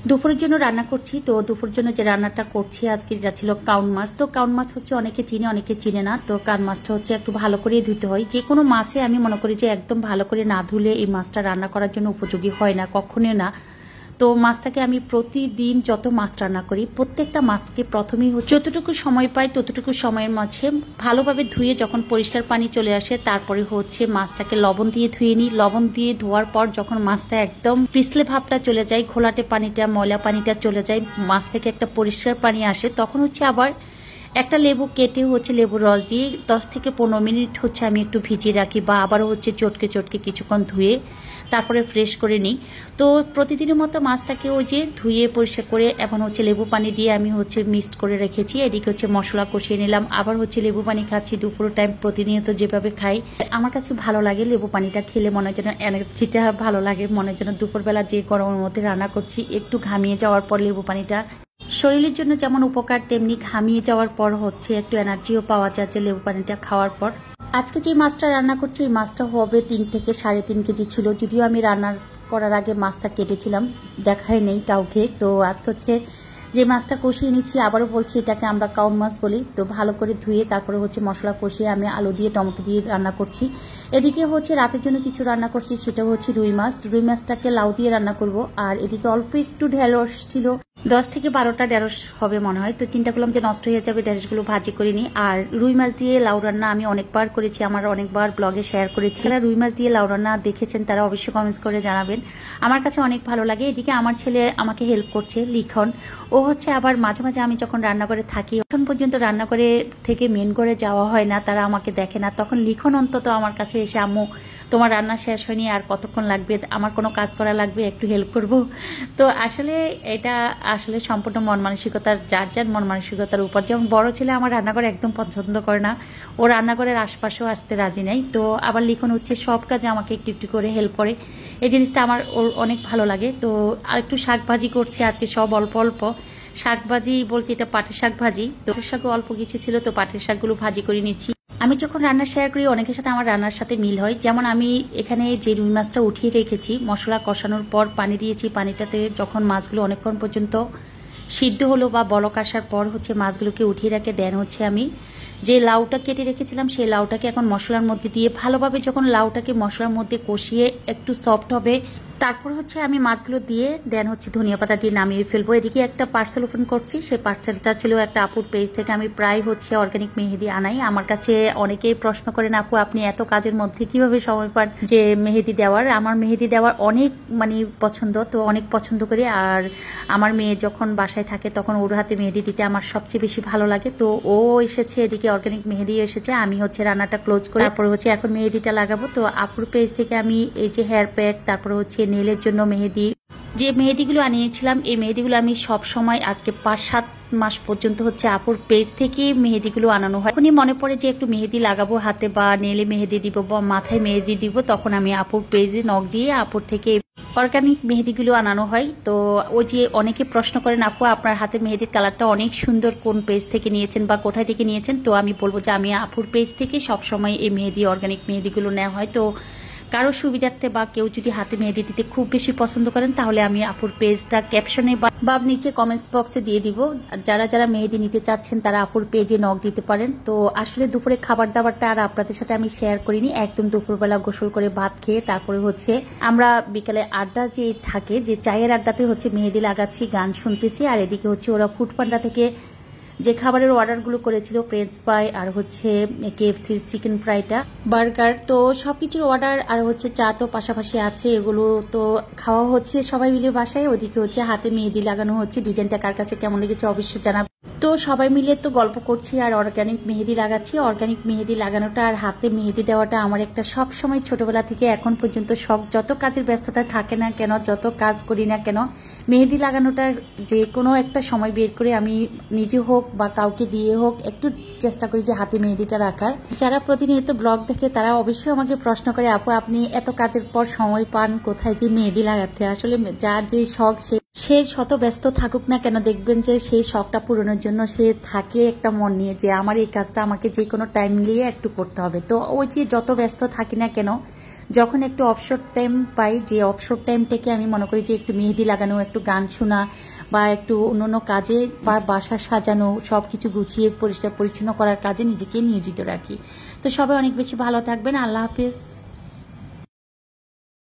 দুপুরের জন্য রান্না করছি। তো দুপুরের জন্য যে রান্নাটা করছি আজকে যা ছিল কাউন মাছ। তো কাউন মাছ হচ্ছে অনেকে চিনে অনেকে চিনে না। তো কাউন মাছটা হচ্ছে একটু ভালো করে ধুতে হয়। যে কোনো মাছে আমি মনে করি যে একদম ভালো করে না ধুলে এই মাছটা রান্না করার জন্য উপযোগী হয় না, কখনোই না। তো মাছটাকে আমি প্রতিদিন যত মাছ রান্না করি প্রত্যেকটা মাছকে প্রথমেই হচ্ছে যতটুকু সময় পাই ততটুকু সময়ের মাঝে ভালোভাবে ধুয়ে যখন পরিষ্কার পানি চলে আসে তারপরে হচ্ছে মাছটাকে লবণ দিয়ে ধুয়ে নিই। লবণ দিয়ে ধোয়ার পর যখন মাছটা একদম পিছলে ভাবটা চলে যায়, ঘোলাটে পানিটা ময়লা পানিটা চলে যায়, মাছ থেকে একটা পরিষ্কার পানি আসে, তখন হচ্ছে আবার একটা লেবু কেটে হচ্ছে লেবুর রস দিয়ে 10 থেকে 15 মিনিট হচ্ছে আমি একটু ভিজিয়ে রাখি বা আবারও হচ্ছে চটকে চটকে কিছুক্ষণ ধুয়ে তারপরে ফ্রেশ করে নিই। তো প্রতিদিনের মতো মাছটাকে ওই যে ধুয়ে পরিষ্কার করে এখন হচ্ছে লেবু পানি দিয়ে আমি হচ্ছে মিক্সড করে রেখেছি। এদিকে হচ্ছে মশলা কষিয়ে নিলাম, আবার হচ্ছে লেবু পানি খাচ্ছি। দুপুর টাইম প্রতিনিয়ত যেভাবে খাই আমার কাছে ভালো লাগে। লেবু পানিটা খেলে মনে হয় যেন এনার্জিটা ভালো লাগে, মনে হয় যেন দুপুরবেলা যে গরমের মধ্যে রান্না করছি একটু ঘামিয়ে যাওয়ার পর লেবু পানিটা শরীরের জন্য যেমন উপকার তেমনি ঘামিয়ে যাওয়ার পর হচ্ছে একটু এনার্জিও পাওয়া যায় যে লেবু পানিটা খাওয়ার পর। আজকে যে মাছটা রান্না করছি এই মাছটা হবে 3 থেকে 3.5 কেজি ছিল। যদিও আমি রান্নার করার আগে মাছটা কেটেছিলাম, দেখাই নেই কাউকে। তো আজকে হচ্ছে যে মাছটা কষিয়ে নিচ্ছি, আবারও বলছি এটাকে আমরা কাউন মাছ বলি। তো ভালো করে ধুয়ে তারপরে হচ্ছে মশলা কষিয়ে আমি আলু দিয়ে টমেটো দিয়ে রান্না করছি। এদিকে হচ্ছে রাতের জন্য কিছু রান্না করছি, সেটা হচ্ছে রুই মাছ। রুই মাছটাকে লাউ দিয়ে রান্না করব। আর এদিকে অল্প একটু ঢেঁড়স ছিল, 10 থেকে 12টা ঢেঁড়স হবে মনে হয়। তো চিন্তা করলাম যে নষ্ট হয়ে যাবে, ঢেঁড়সগুলো ভাজি করে নিই। আর রুই মাছ দিয়ে লাউ রান্না আমি অনেকবার করেছি, আমার অনেকবার ব্লগে শেয়ার করেছি। যারা রুই মাছ দিয়ে লাউ রান্না দেখেছেন তারা অবশ্যই কমেন্টস করে জানাবেন, আমার কাছে অনেক ভালো লাগে। এদিকে আমার ছেলে আমাকে হেল্প করছে, লিখন। ও হচ্ছে আবার মাঝে মাঝে আমি যখন রান্নাঘরে থাকি এখন পর্যন্ত রান্নাঘরে থেকে মেন করে যাওয়া হয় না, তারা আমাকে দেখে না, তখন লিখন অন্তত আমার কাছে এসে আম্মু তোমার রান্না শেষ হয়নি আর কতক্ষণ লাগবে, আমার কোনো কাজ করা লাগবে, একটু হেল্প করব। তো আসলে এটা আসলে সম্পূর্ণ মন মানসিকতার, যার যার মন মানসিকতার উপর। যেমন বড় ছেলে আমার রান্নাঘর একদম পছন্দ করে না, ও রান্নাঘরের আশপাশেও আসতে রাজি নাই। তো আবার লিখন হচ্ছে সব কাজে আমাকে একটু একটু করে হেল্প করে, এই জিনিসটা আমার ওর অনেক ভালো লাগে। তো আর একটু শাক ভাজি করছি আজকে, সব অল্প অল্প শাক ভাজি বলতে এটা পাটের শাক ভাজি। তো শাকও অল্প কিছু ছিল, তো পাটের শাকগুলো ভাজি করে নিচ্ছি। আমি যখন রান্না শেয়ার করি অনেকের সাথে আমার রান্নার সাথে মিল হয়। যেমন আমি এখানে যে রুই মাছটা উঠিয়ে রেখেছি, মশলা কষানোর পর পানি দিয়েছি, পানিটাতে যখন মাছগুলো অনেকক্ষণ পর্যন্ত সিদ্ধ হলো বা বলক আসার পর হচ্ছে মাছগুলোকে উঠিয়ে রেখে দেন হচ্ছে আমি যে লাউটা কেটে রেখেছিলাম সেই লাউটাকে এখন মশলার মধ্যে দিয়ে ভালোভাবে যখন লাউটাকে মশলার মধ্যে কষিয়ে একটু সফট হবে তারপর হচ্ছে আমি মাছগুলো দিয়ে দেন হচ্ছে ধনিয়া পাতা দিয়ে নামিয়ে ফেলবো। এদিকে একটা পার্সেল ওপেন করছি, সেই পার্সেলটা ছিল একটা আপুর পেজ থেকে। আমি প্রায় হচ্ছে অর্গানিক মেহেদি আনাই। আমার কাছে অনেকেই প্রশ্ন করেন আপু আপনি এত কাজের মধ্যে কিভাবে সময় পান যে মেহেদি দেওয়ার। আমার মেহেদি দেওয়ার অনেক পছন্দ, তো অনেক পছন্দ করি। আর আমার মেয়ে যখন বাসায় থাকে তখন ওর হাতে মেহেদি দিতে আমার সবচেয়ে বেশি ভালো লাগে। তো ও এসেছে, এদিকে অর্গানিক মেহেদি এসেছে, আমি হচ্ছে রান্নাটা ক্লোজ করে তারপরে হচ্ছে এখন মেহেদিটা লাগাবো। তো আপুর পেজ থেকে আমি এই যে হেয়ার প্যাক, তারপরে হচ্ছে নেলের জন্য মেহেদি, যে মেহেদিগুলো আনিয়েছিলাম এই মেহেদিগুলো আমি সব সময় আজকে 5-7 মাস পর্যন্ত হচ্ছে আপুর পেজ থেকে মেহেদিগুলো আনানো হয়। এখনই মনে পড়ে যে একটু মেহেদি লাগাবো হাতে বা নেলে মেহেদি দিব বা মাথায় মেহেদি দিব, তখন আমি আপুর পেজে নক দিয়ে আপুর থেকে অর্গানিক মেহেদিগুলো আনানো হয়। তো ওই যে অনেকে প্রশ্ন করেন আপু আপনার হাতে মেহেদির কালারটা অনেক সুন্দর, কোন পেজ থেকে নিয়েছেন বা কোথায় থেকে নিয়েছেন। তো আমি বলবো যে আমি আপুর পেজ থেকে সবসময় এই মেহেদি অর্গানিক মেহেদিগুলো নেওয়া হয়। তো কারো সুবিধার্থে বা কেউ যদি হাতে মেহেদি দিতে খুব বেশি পছন্দ করেন তাহলে আমি আপুর পেজটা ক্যাপশনে বা নিচে কমেন্টস বক্সে দিয়ে দিব। যারা যারা মেহেদি নিতে চাচ্ছেন তারা আপুর পেজে নক দিতে পারেন। তো আসলে দুপুরে খাবার দাবারটা আর আপনাদের সাথে আমি শেয়ার করিনি, একদম দুপুরবেলা গোসল করে ভাত খেয়ে তারপরে হচ্ছে আমরা বিকালে আড্ডা যে থাকে, যে চায়ের আড্ডাতে হচ্ছে মেহেদি লাগাচ্ছি, গান শুনতেছি। আর এদিকে হচ্ছে ওরা ফুড পান্ডা থেকে যে খাবারের অর্ডারগুলো করেছিল, ফ্রেঞ্চ ফ্রাই আর হচ্ছে KFCর চিকেন ফ্রাইটা, বার্গার, তো সবকিছুর অর্ডার আর হচ্ছে চা তো পাশাপাশি আছে, এগুলো তো খাওয়া হচ্ছে সবাই মিলে বাসায়। ওদিকে হচ্ছে হাতে মেহেদি লাগানো হচ্ছে, ডিজাইনটা কার কাছে কেমন লেগেছে অবশ্যই জানাবেন। তো সবাই মিলে তো গল্প করছি আর অর্গানিক মেহেদি লাগাচ্ছি। অর্গানিক মেহেদি লাগানোটা আর হাতে মেহেদি দেওয়াটা আমার একটা সব সময় ছোটবেলা থেকে এখন পর্যন্ত শখ। যত কাজের ব্যস্ততা থাকে না কেন, যত কাজ করি না কেন, মেহেদি লাগানোটার যে কোনো একটা সময় বের করে আমি নিজে হোক বা কাউকে দিয়ে হোক একটু চেষ্টা করি যে হাতে মেহেদিটা রাখার। যারা প্রতিনিয়ত ব্লগ দেখে তারা অবশ্যই আমাকে প্রশ্ন করে আপু আপনি এত কাজের পর সময় পান কোথায় যে মেহেদি লাগাতে। আসলে যার যে শখ সে শত ব্যস্ত থাকুক না কেন দেখবেন যে সেই শখটা পূরণের জন্য সে থাকে একটা মন নিয়ে যে আমার এই কাজটা আমাকে যে কোনো টাইম নিয়ে একটু করতে হবে। তো ওই যে যত ব্যস্ত থাকি না কেন যখন একটু অবসর টাইম পাই, যে অবসর টাইম থেকে আমি মনে করি যে একটু মেহেদি লাগানো, একটু গান শোনা বা একটু অন্যান্য কাজে বা বাসা সাজানো, সব কিছু গুছিয়ে পরিষ্কার পরিচ্ছন্ন করার কাজে নিজেকে নিয়োজিত রাখি। তো সবাই অনেক বেশি ভালো থাকবেন। আল্লাহ হাফিজ।